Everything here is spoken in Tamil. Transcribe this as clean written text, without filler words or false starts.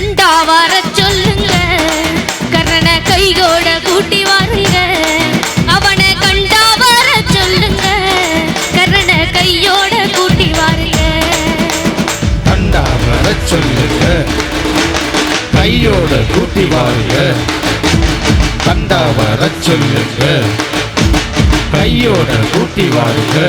கண்டா வர சொல்லுங்க, கரண கையோட கூட்டி வாருங்க. அவனை கண்டா வர சொல்லுங்க, கரண கையோட கூட்டி வாருங்க. கண்டா வர சொல்லுங்க, கையோட கூட்டி வாருங்க. கண்டா வர சொல்லுங்க, கையோட கூட்டி வாருங்க.